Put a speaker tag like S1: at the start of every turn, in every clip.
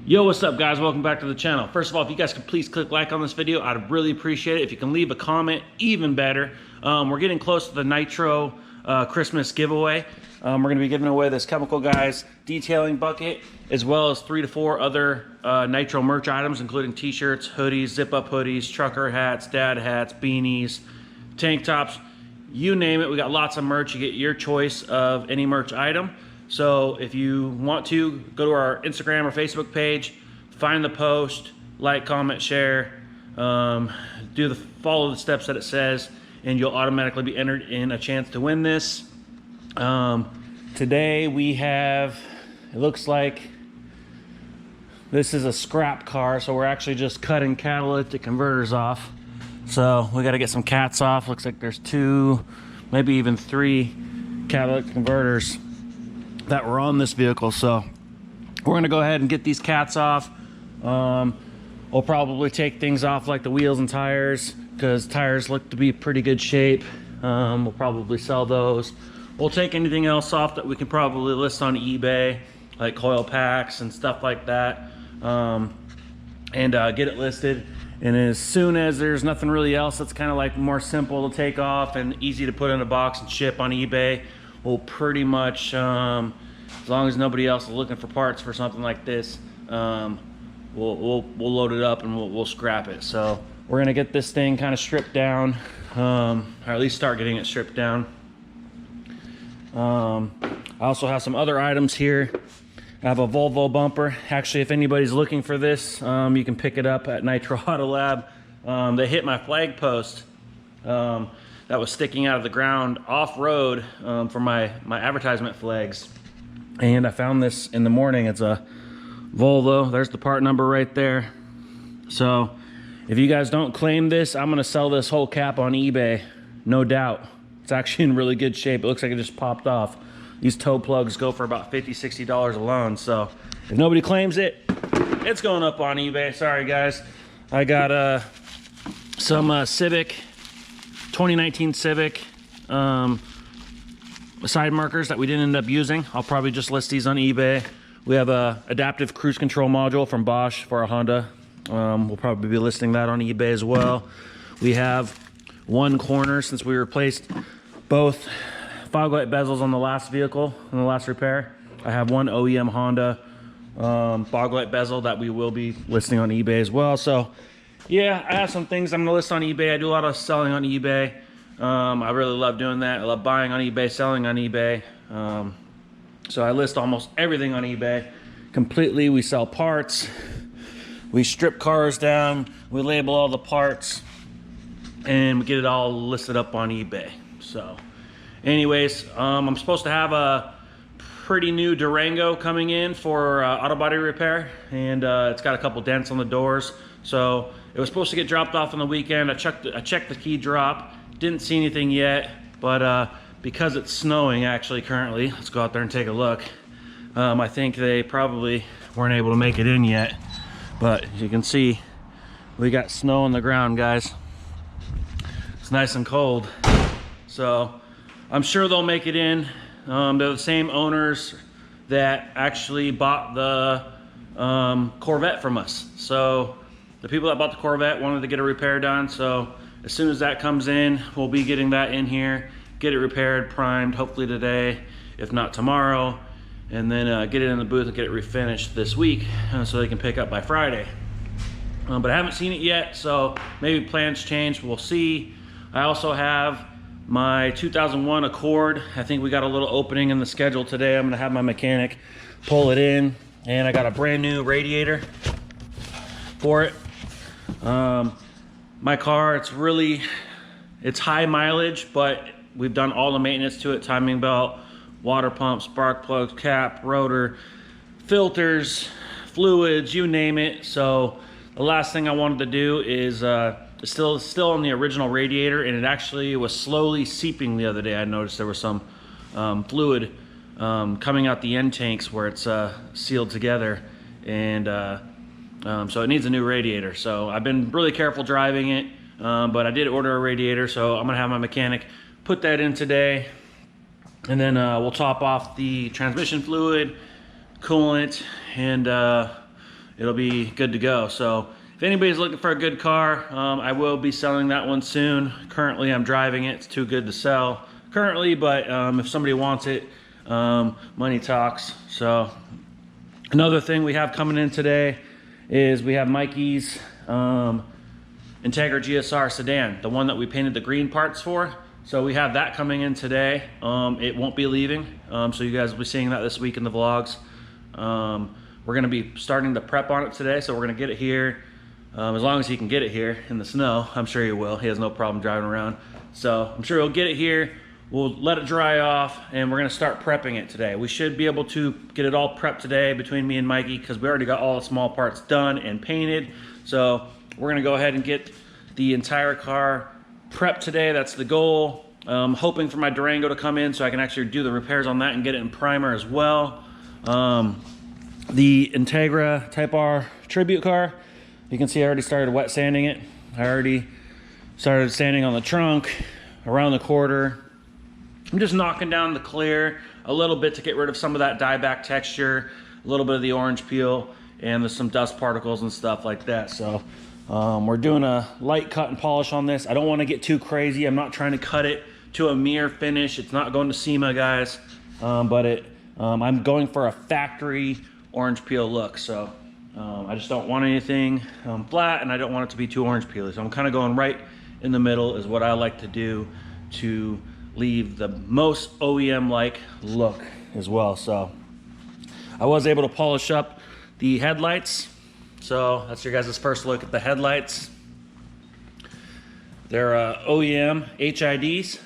S1: Yo, what's up guys? Welcome back to the channel. First of all, if you guys could please click like on this video, I'd really appreciate it. If you can leave a comment, even better. We're getting close to the Nitro Christmas giveaway. We're going to be giving away this Chemical Guys detailing bucket, as well as 3 to 4 other Nitro merch items, including t-shirts, hoodies, zip-up hoodies, trucker hats, dad hats, beanies, tank tops, you name it. We got lots of merch. You get your choice of any merch item. So if you want to, go to our Instagram or Facebook page, find the post, like, comment, share, follow the steps that it says, and you'll automatically be entered in a chance to win this. Today we have, it looks like this is a scrap car, so we're actually just cutting catalytic converters off. So we got to get some cats off. Looks like there's 2, maybe even 3 catalytic converters that were on this vehicle. So we're gonna go ahead and get these cats off. We'll probably take things off like the wheels and tires, because tires look to be pretty good shape. We'll probably sell those. We'll take anything else off that we can probably list on eBay, like coil packs and stuff like that, and get it listed. And as soon as there's nothing really else that's kind of like more simple to take off and easy to put in a box and ship on eBay, we'll pretty much, as long as nobody else is looking for parts for something like this, we'll load it up and we'll scrap it. So we're gonna get this thing kind of stripped down, or at least start getting it stripped down. I also have some other items here. I have a Volvo bumper. Actually, if anybody's looking for this, you can pick it up at Nitro Autolab. They hit my flag post that was sticking out of the ground off-road for my advertisement flags. And I found this in the morning. It's a Volvo. There's the part number right there. So if you guys don't claim this, I'm gonna sell this whole cap on eBay, no doubt. It's actually in really good shape. It looks like it just popped off. These toe plugs go for about $50, $60 alone. So if nobody claims it, it's going up on eBay. Sorry guys. I got some Civic, 2019 Civic side markers that we didn't end up using. I'll probably just list these on eBay. We have a adaptive cruise control module from Bosch for a Honda. We'll probably be listing that on eBay as well. We have one corner, since we replaced both fog light bezels on the last vehicle, on the last repair. I have one OEM Honda fog light bezel that we will be listing on eBay as well. So yeah, I have some things I'm gonna list on eBay. I do a lot of selling on eBay. I really love doing that. I love buying on eBay, selling on eBay. So I list almost everything on eBay completely. We sell parts, we strip cars down, we label all the parts, and we get it all listed up on eBay. So anyways, I'm supposed to have a pretty new Durango coming in for auto body repair, and it's got a couple dents on the doors. So it was supposed to get dropped off on the weekend. I checked the key drop, didn't see anything yet, but because it's snowing actually currently, let's go out there and take a look. I think they probably weren't able to make it in yet, but as you can see, we got snow on the ground, guys. It's nice and cold, so I'm sure they'll make it in. They're the same owners that actually bought the Corvette from us. So the people that bought the Corvette wanted to get a repair done, so as soon as that comes in, we'll be getting that in here, get it repaired, primed, hopefully today, if not tomorrow, and then get it in the booth and get it refinished this week so they can pick up by Friday. But I haven't seen it yet, so maybe plans change, we'll see. I also have my 2001 Accord. I think we got a little opening in the schedule today. I'm gonna have my mechanic pull it in, and I got a brand new radiator for it. My car, it's high mileage, but we've done all the maintenance to it: timing belt, water pump, spark plugs, cap, rotor, filters, fluids, you name it. So the last thing I wanted to do is still on the original radiator, and it actually was slowly seeping the other day. I noticed there was some fluid coming out the end tanks where it's sealed together, and so it needs a new radiator. So I've been really careful driving it, but I did order a radiator, so I'm gonna have my mechanic put that in today, and then we'll top off the transmission fluid, coolant, and it'll be good to go. So if anybody's looking for a good car, I will be selling that one soon. Currently I'm driving it, it's too good to sell currently, but if somebody wants it, money talks. So another thing we have coming in today is we have Mikey's Integra GSR sedan, the one that we painted the green parts for. So we have that coming in today. It won't be leaving, so you guys will be seeing that this week in the vlogs. We're gonna be starting the prep on it today, so we're gonna get it here. As long as he can get it here in the snow, I'm sure he will. He has no problem driving around. So I'm sure he'll get it here. We'll let it dry off, and we're gonna start prepping it today. We should be able to get it all prepped today between me and Mikey, because we already got all the small parts done and painted. So we're gonna go ahead and get the entire car prepped today. That's the goal. Hoping for my Durango to come in so I can actually do the repairs on that and get it in primer as well. The Integra Type R tribute car, you can see I already started wet sanding it. I already started sanding on the trunk, around the quarter. I'm just knocking down the clear a little bit to get rid of some of that dieback texture, a little bit of the orange peel, and there's some dust particles and stuff like that. So we're doing a light cut and polish on this. I don't want to get too crazy. I'm not trying to cut it to a mere finish. It's not going to SEMA, guys, but I'm going for a factory orange peel look. So I just don't want anything flat, and I don't want it to be too orange peely. So I'm kind of going right in the middle is what I like to do to leave the most OEM-like look as well. So I was able to polish up the headlights. So that's your guys' first look at the headlights. They're OEM HIDs.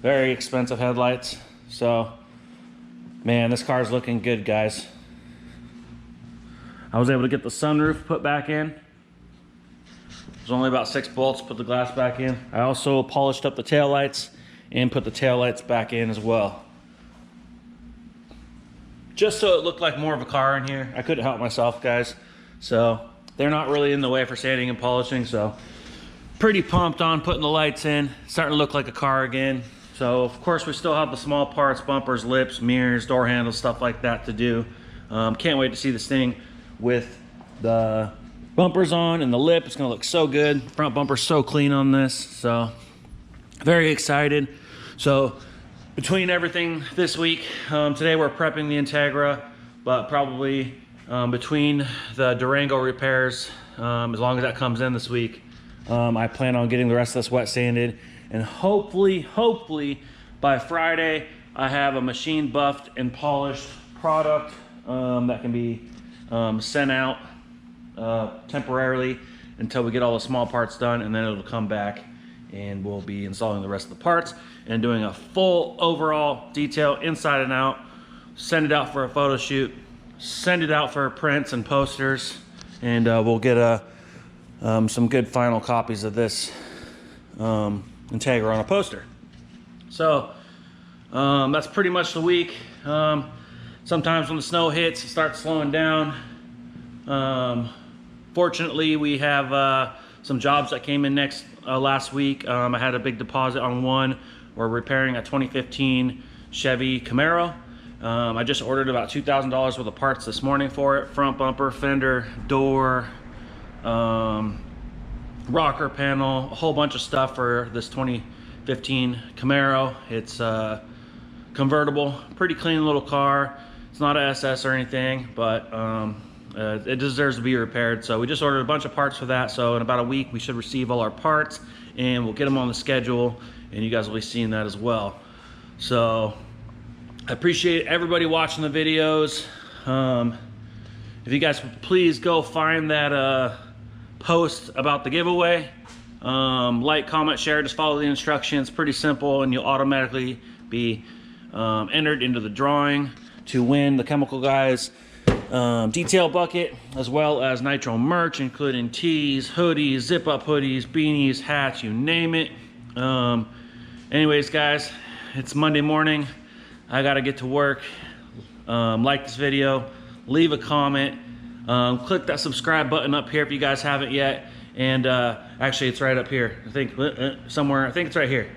S1: Very expensive headlights. So, man, this car's looking good, guys. I was able to get the sunroof put back in. There's only about 6 bolts, put the glass back in. I also polished up the taillights and put the taillights back in as well. Just so it looked like more of a car in here. I couldn't help myself, guys. So they're not really in the way for sanding and polishing. So pretty pumped on putting the lights in. Starting to look like a car again. So of course we still have the small parts, bumpers, lips, mirrors, door handles, stuff like that to do. Can't wait to see this thing with the bumpers on and the lip. It's gonna look so good. Front bumper's so clean on this. So very excited. So between everything this week, today we're prepping the Integra, but probably between the Durango repairs, as long as that comes in this week, I plan on getting the rest of this wet sanded, and hopefully by Friday I have a machine buffed and polished product that can be sent out temporarily until we get all the small parts done, and then it'll come back and we'll be installing the rest of the parts and doing a full overall detail inside and out. Send it out for a photo shoot, send it out for prints and posters, and we'll get some good final copies of this Integra on a poster. So that's pretty much the week. Sometimes when the snow hits, it starts slowing down. Fortunately, we have some jobs that came in last week. I had a big deposit on one. We're repairing a 2015 Chevy Camaro. I just ordered about $2,000 worth of parts this morning for it. Front bumper, fender, door, rocker panel, a whole bunch of stuff for this 2015 Camaro. It's convertible, pretty clean little car. It's not a SS or anything, but it deserves to be repaired. So we just ordered a bunch of parts for that. So in about a week, we should receive all our parts, and we'll get them on the schedule, and you guys will be seeing that as well. So I appreciate everybody watching the videos. If you guys would please go find that post about the giveaway. Like, comment, share, just follow the instructions. Pretty simple, and you'll automatically be entered into the drawing to win the Chemical Guys detail bucket, as well as Nitro merch, including tees, hoodies, zip up hoodies, beanies, hats, you name it. Anyways, guys, it's Monday morning. I gotta get to work. Like this video, leave a comment, click that subscribe button up here if you guys haven't yet, and actually it's right up here, I think somewhere, I think it's right here.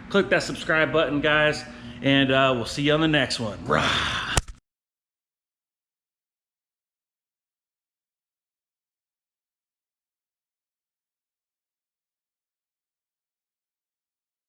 S1: Click that subscribe button, guys, and we'll see you on the next one. Rah!